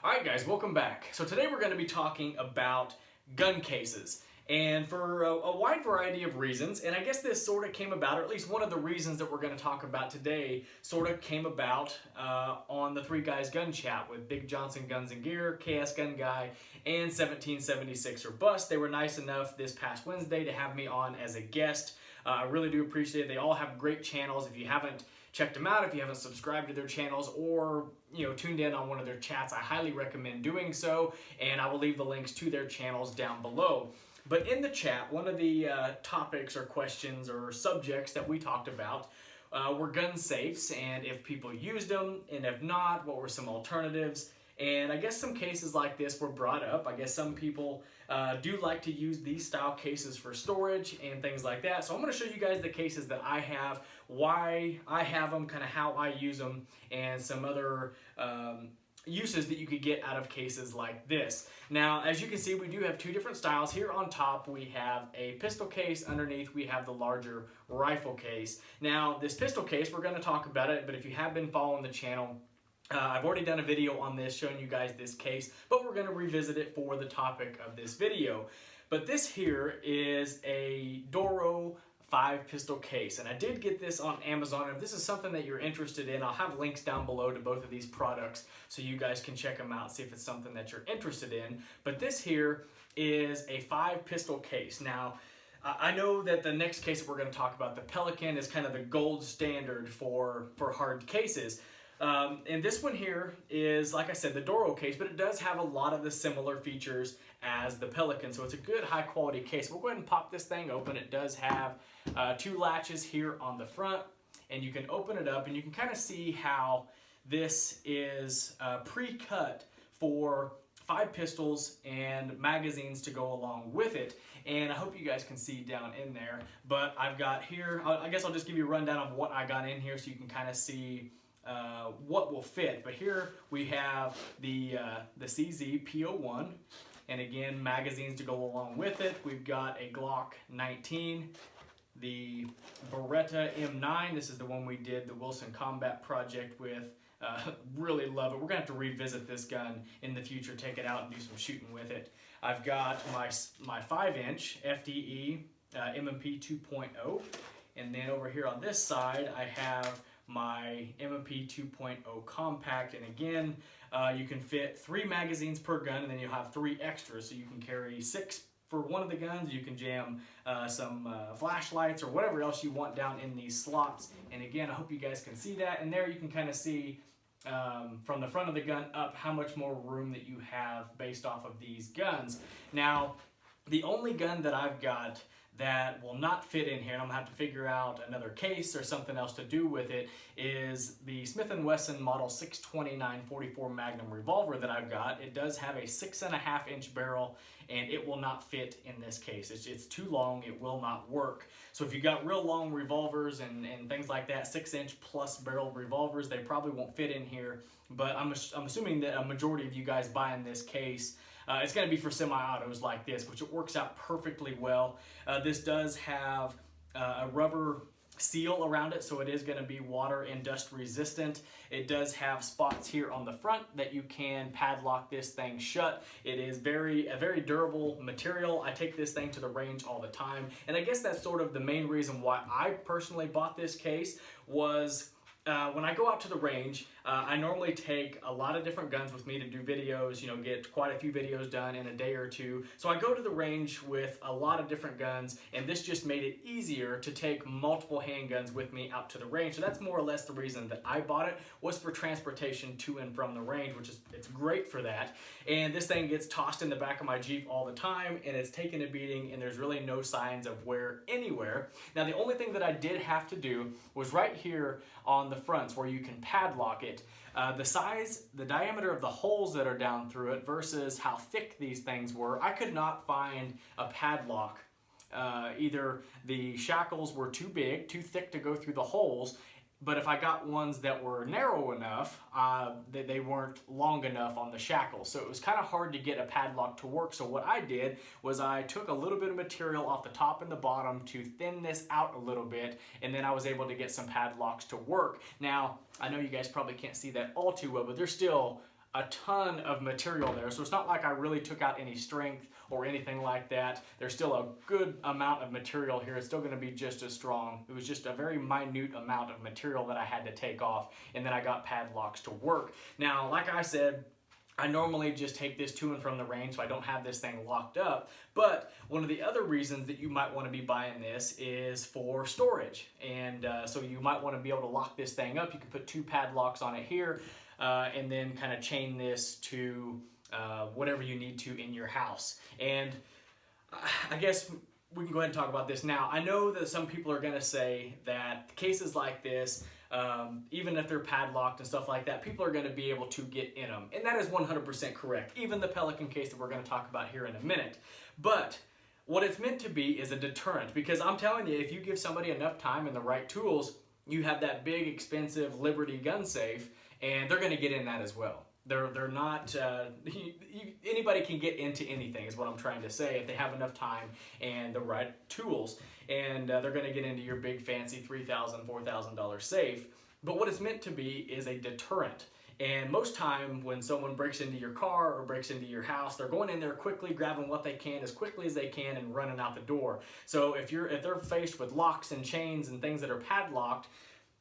Alright guys, welcome back. So today we're going to be talking about gun cases. And for a wide variety of reasons, and I guess this sort of came about, or at least one of the reasons that we're going to talk about today sort of came about on the Three Guys Gun Chat with Big Johnson Guns and Gear, KS Gun Guy, and 1776 or Bust. They were nice enough this past Wednesday to have me on as a guest. I really do appreciate it. They all have great channels. If you haven't checked them out, if you haven't subscribed to their channels or tuned in on one of their chats, I highly recommend doing so, and I will leave the links to their channels down below. But in the chat, one of the topics or questions or subjects that we talked about were gun safes, and if people used them, and if not, what were some alternatives. And I guess some cases like this were brought up. I guess some people do like to use these style cases for storage and things like that. So I'm going to show you guys the cases that I have, why I have them, kind of how I use them, and some other uses that you could get out of cases like this. Now, as you can see, we do have two different styles. Here on top, we have a pistol case. Underneath, we have the larger rifle case. Now, this pistol case, we're going to talk about it, but if you have been following the channel, I've already done a video on this showing you guys this case, but we're going to revisit it for the topic of this video. But this here is a Doro 5 pistol case, and I did get this on Amazon. If this is something that you're interested in, I'll have links down below to both of these products so you guys can check them out, see if it's something that you're interested in. But this here is a 5 pistol case. Now, I know that the next case that we're going to talk about, the Pelican, is kind of the gold standard for hard cases. And this one here is, like I said, the Doro case, but it does have a lot of the similar features as the Pelican, so it's a good high quality case. We'll go ahead and pop this thing open. It does have two latches here on the front, and you can open it up and you can kind of see how this is pre-cut for 5 pistols and magazines to go along with it. And I hope you guys can see down in there, but I've got here, I guess I'll just give you a rundown of what I got in here so you can kind of see what will fit. But here we have the CZ P01, and again, magazines to go along with it. We've got a Glock 19, the Beretta M9. This is the one we did the Wilson Combat Project with. Really love it. We're gonna have to revisit this gun in the future, take it out and do some shooting with it. I've got my 5-inch FDE M&P 2.0, and then over here on this side I have my M&P 2.0 compact, and again you can fit 3 magazines per gun, and then you'll have 3 extras, so you can carry 6 for one of the guns. You can jam some flashlights or whatever else you want down in these slots. And again, I hope you guys can see that, and there you can kind of see from the front of the gun up how much more room that you have based off of these guns. Now, the only gun that I've got that will not fit in here, and I'm gonna have to figure out another case or something else to do with it, is the Smith & Wesson Model 629 44 Magnum revolver that I've got. It does have a 6.5-inch barrel, and it will not fit in this case. It's too long, it will not work. So if you got real long revolvers and things like that, 6-inch plus barrel revolvers, they probably won't fit in here. But I'm assuming that a majority of you guys buying this case, it's going to be for semi-autos like this, which it works out perfectly well. This does have a rubber seal around it, so it is going to be water and dust resistant. It does have spots here on the front that you can padlock this thing shut. It is a very durable material. I take this thing to the range all the time, and I guess that's sort of the main reason why I personally bought this case was when I go out to the range, I normally take a lot of different guns with me to do videos, get quite a few videos done in a day or two. So I go to the range with a lot of different guns, and this just made it easier to take multiple handguns with me out to the range. So that's more or less the reason that I bought it, was for transportation to and from the range, which is, it's great for that. And this thing gets tossed in the back of my Jeep all the time, and it's taken a beating, and there's really no signs of wear anywhere. Now, the only thing that I did have to do was right here on the fronts where you can padlock it. The diameter of the holes that are down through it versus how thick these things were, I could not find a padlock. Either the shackles were too big, too thick to go through the holes, but if I got ones that were narrow enough, they weren't long enough on the shackles. So it was kind of hard to get a padlock to work. So what I did was I took a little bit of material off the top and the bottom to thin this out a little bit, and then I was able to get some padlocks to work. Now, I know you guys probably can't see that all too well, but there's still a ton of material there, so it's not like I really took out any strength or anything like that. There's still a good amount of material here. It's still going to be just as strong. It was just a very minute amount of material that I had to take off, and then I got padlocks to work. Now, like I said, I normally just take this to and from the range, so I don't have this thing locked up. But one of the other reasons that you might want to be buying this is for storage. And so you might want to be able to lock this thing up. You can put 2 padlocks on it here, and then kind of chain this to whatever you need to in your house. And I guess we can go ahead and talk about this now. I know that some people are going to say that cases like this, even if they're padlocked and stuff like that, people are going to be able to get in them. And that is 100% correct. Even the Pelican case that we're going to talk about here in a minute. But what it's meant to be is a deterrent, because I'm telling you, if you give somebody enough time and the right tools, you have that big, expensive Liberty gun safe, and they're going to get in that as well. They're not, anybody can get into anything is what I'm trying to say if they have enough time and the right tools, and they're going to get into your big fancy $3,000, $4,000 safe. But what it's meant to be is a deterrent. And most time when someone breaks into your car or breaks into your house, they're going in there quickly, grabbing what they can as quickly as they can and running out the door. So if they're faced with locks and chains and things that are padlocked,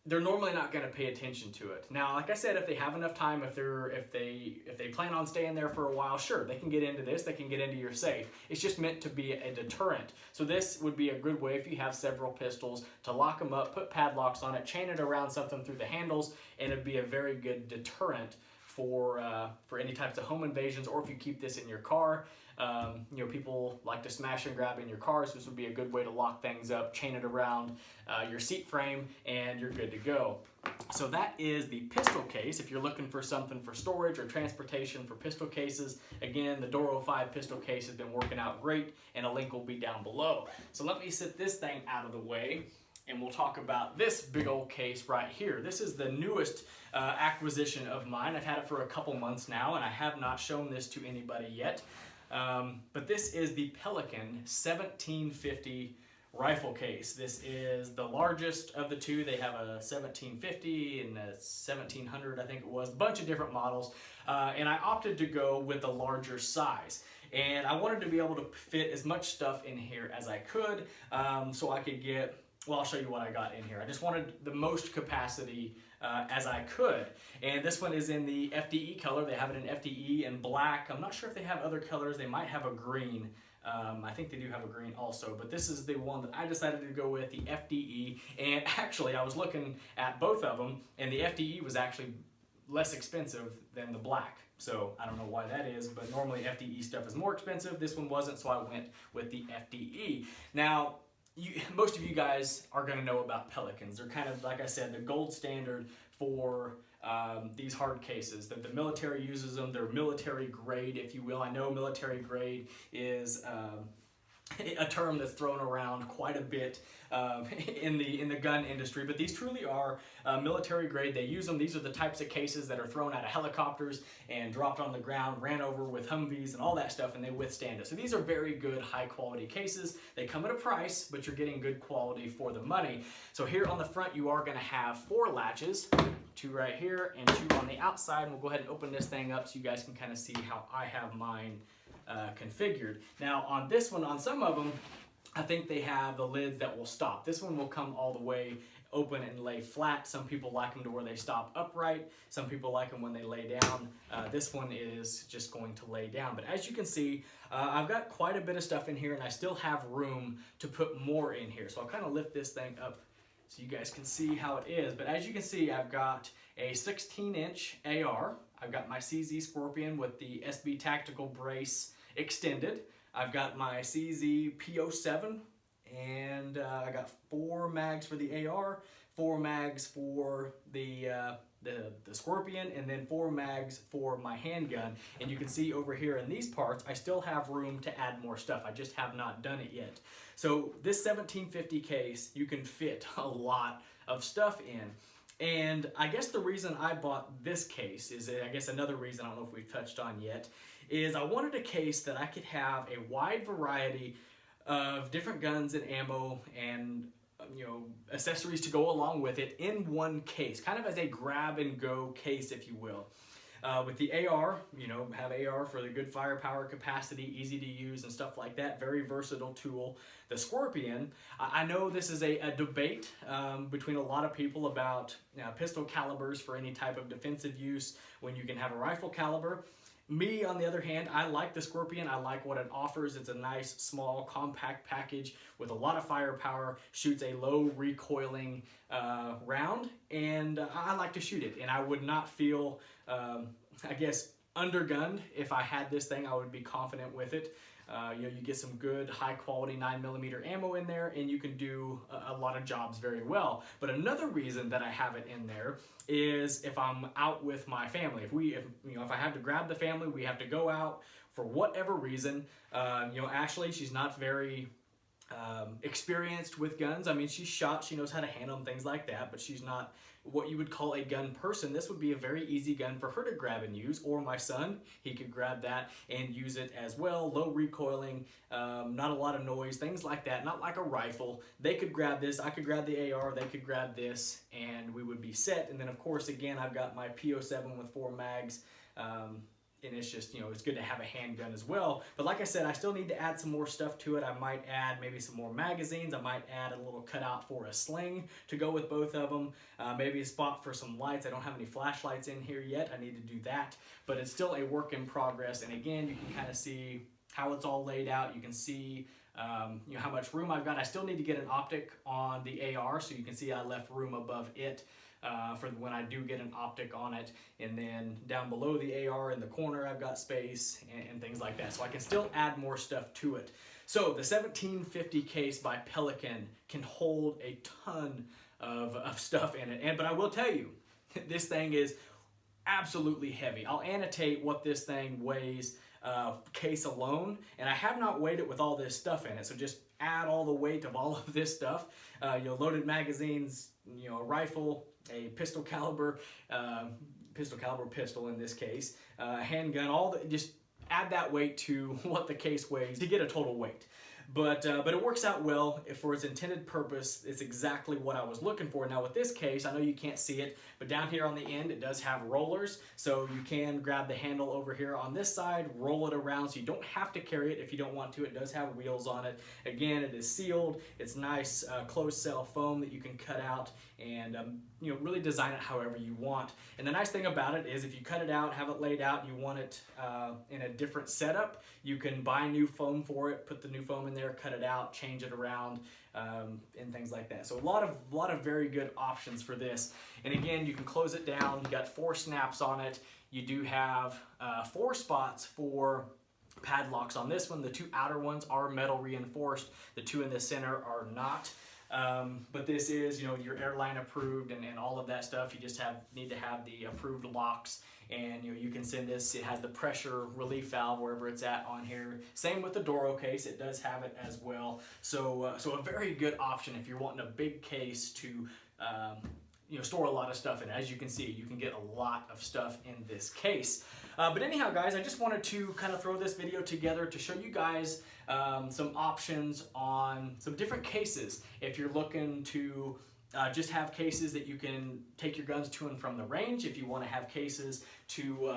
they're normally not going to pay attention to it. Now, like I said, if they have enough time, if they plan on staying there for a while, sure, they can get into this, they can get into your safe. It's just meant to be a deterrent. So this would be a good way, if you have several pistols, to lock them up, put padlocks on it, chain it around something through the handles, and it'd be a very good deterrent for any types of home invasions, or if you keep this in your car. People like to smash and grab in your cars. This would be a good way to lock things up, chain it around your seat frame, and you're good to go. So that is the pistol case. If you're looking for something for storage or transportation for pistol cases, again, the Door 05 pistol case has been working out great, and a link will be down below. So let me set this thing out of the way, and we'll talk about this big old case right here. This is the newest acquisition of mine. I've had it for a couple months now, and I have not shown this to anybody yet. But this is the Pelican 1750 rifle case. This is the largest of the two. They have a 1750 and a 1700, I think it was, a bunch of different models. And I opted to go with the larger size. And I wanted to be able to fit as much stuff in here as I could, so I could get, well, I'll show you what I got in here. I just wanted the most capacity as I could. And this one is in the FDE color. They have it in FDE and black. I'm not sure if they have other colors. They might have a green. I think they do have a green also, but this is the one that I decided to go with, the FDE. And actually, I was looking at both of them, and the FDE was actually less expensive than the black. So I don't know why that is, but normally FDE stuff is more expensive. This one wasn't, so I went with the FDE. Now, most of you guys are going to know about Pelicans. They're kind of, like I said, the gold standard for these hard cases. The military uses them. They're military grade, if you will. I know military grade is a term that's thrown around quite a bit in the gun industry, but these truly are military grade. They use them. These are the types of cases that are thrown out of helicopters and dropped on the ground, ran over with Humvees and all that stuff, and they withstand it. So these are very good, high quality cases. They come at a price, but you're getting good quality for the money. So here on the front, you are going to have 4 latches, 2 right here and 2 on the outside. And we'll go ahead and open this thing up so you guys can kind of see how I have mine configured. Now on this one, on some of them, I think they have the lids that will stop. This one will come all the way open and lay flat. Some people like them to where they stop upright. Some people like them when they lay down. This one is just going to lay down. But as you can see, I've got quite a bit of stuff in here, and I still have room to put more in here. So I'll kind of lift this thing up so you guys can see how it is. But as you can see, I've got a 16-inch AR. I've got my CZ Scorpion with the SB Tactical Brace extended. I've got my CZ P07, and I got 4 mags for the AR, 4 mags for the Scorpion, and then 4 mags for my handgun. And you can see over here in these parts, I still have room to add more stuff. I just have not done it yet. So this 1750 case, you can fit a lot of stuff in. And I guess the reason I bought this case is, I guess another reason, I don't know if we've touched on yet, is I wanted a case that I could have a wide variety of different guns and ammo and accessories to go along with it in one case, kind of as a grab and go case, if you will. With the AR, you know, have AR for the good firepower capacity, easy to use and stuff like that. Very versatile tool. The Scorpion, I know this is a debate between a lot of people about pistol calibers for any type of defensive use when you can have a rifle caliber. Me, on the other hand, I like the Scorpion. I like what it offers. It's a nice, small, compact package with a lot of firepower, shoots a low recoiling round, and I like to shoot it. And I would not feel, I guess, undergunned. If I had this thing, I would be confident with it. You know, you get some good high quality 9mm ammo in there, and you can do a lot of jobs very well. But another reason that I have it in there is if I'm out with my family. If I have to grab the family, we have to go out for whatever reason. You know, Ashley, she's not very experienced with guns. I mean, she's shot, she knows how to handle them, things like that, but she's not what you would call a gun person. This would be a very easy gun for her to grab and use, or my son, he could grab that and use it as well. Low recoiling, not a lot of noise, things like that, not like a rifle. They could grab this, I could grab the AR, they could grab this, and we would be set. And then of course, again, I've got my P07 with 4 mags, and it's just, you know, it's good to have a handgun as well. But like I said, I still need to add some more stuff to it. I might add maybe some more magazines. I might add a little cutout for a sling to go with both of them. Maybe a spot for some lights. I don't have any flashlights in here yet. I need to do that. But it's still a work in progress. And again, you can kind of see how it's all laid out. You can see you know, how much room I've got. I still need to get an optic on the AR, so you can see I left room above it for when I do get an optic on it. And then down below the AR in the corner, I've got space and things like that. So I can still add more stuff to it. So the 1750 case by Pelican can hold a ton of stuff in it. But I will tell you, this thing is absolutely heavy. I'll annotate what this thing weighs case alone, and I have not weighed it with all this stuff in it, so just add all the weight of all of this stuff. You know, loaded magazines, you know, a rifle, a pistol caliber pistol in this case, handgun, just add that weight to what the case weighs to get a total weight. But it works out well for its intended purpose. It's exactly what I was looking for. Now with this case, I know you can't see it, but down here on the end, it does have rollers. So you can grab the handle over here on this side, roll it around, so you don't have to carry it if you don't want to. It does have wheels on it. Again, it is sealed. It's nice closed cell foam that you can cut out and you know, really design it however you want. And the nice thing about it is if you cut it out, have it laid out, you want it in a different setup, you can buy new foam for it, put the new foam in there, cut it out, change it around, and things like that. So a lot of very good options for this. And again, you can close it down. You got 4 snaps on it. You do have 4 spots for padlocks on this one. The 2 outer ones are metal reinforced. The 2 in the center are not. But this is, you know, your airline approved and all of that stuff. You just need to have the approved locks, and you know, you can send this. It has the pressure relief valve wherever it's at on here. Same with the Doro case, it does have it as well. So a very good option if you're wanting a big case to you know, store a lot of stuff in. As you can see, you can get a lot of stuff in this case. But anyhow, guys, I just wanted to kind of throw this video together to show you guys some options on some different cases. If you're looking to just have cases that you can take your guns to and from the range, if you want to have cases to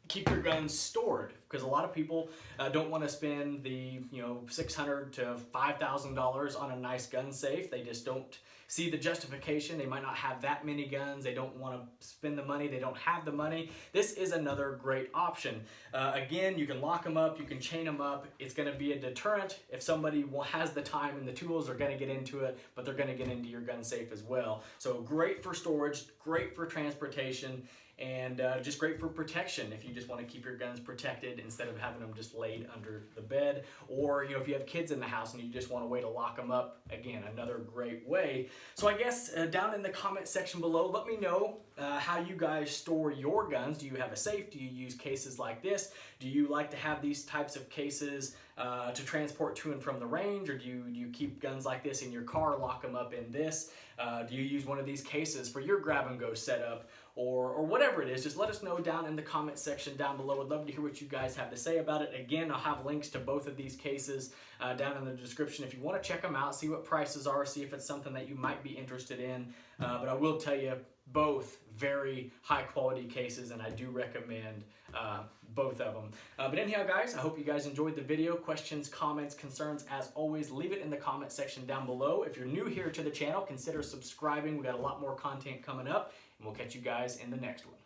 keep your guns stored, because a lot of people don't want to spend the $600 to $5,000 on a nice gun safe. They just don't see the justification. They might not have that many guns. They don't want to spend the money. They don't have the money. This is another great option. Again, you can lock them up. You can chain them up. It's going to be a deterrent if somebody has the time and the tools. Are going to get into it, but they're going to get into your gun safe as well. So great for storage, great for transportation, and just great for protection if you just want to keep your guns protected instead of having them just laid under the bed. Or if you have kids in the house and you just want a way to lock them up, again, another great way. So I guess down in the comment section below, let me know how you guys store your guns. Do you have a safe? Do you use cases like this? Do you like to have these types of cases to transport to and from the range, or do you keep guns like this in your car, lock them up in this? Do you use one of these cases for your grab-and-go setup, or whatever it is? Just let us know down in the comment section down below. I'd love to hear what you guys have to say about it. Again, I'll have links to both of these cases down in the description if you want to check them out, see what prices are, see if it's something that you might be interested in. But I will tell you, both very high quality cases, and I do recommend both of them. But anyhow, guys, I hope you guys enjoyed the video. Questions, comments, concerns, as always, leave it in the comment section down below. If you're new here to the channel, consider subscribing. We got a lot more content coming up, and we'll catch you guys in the next one.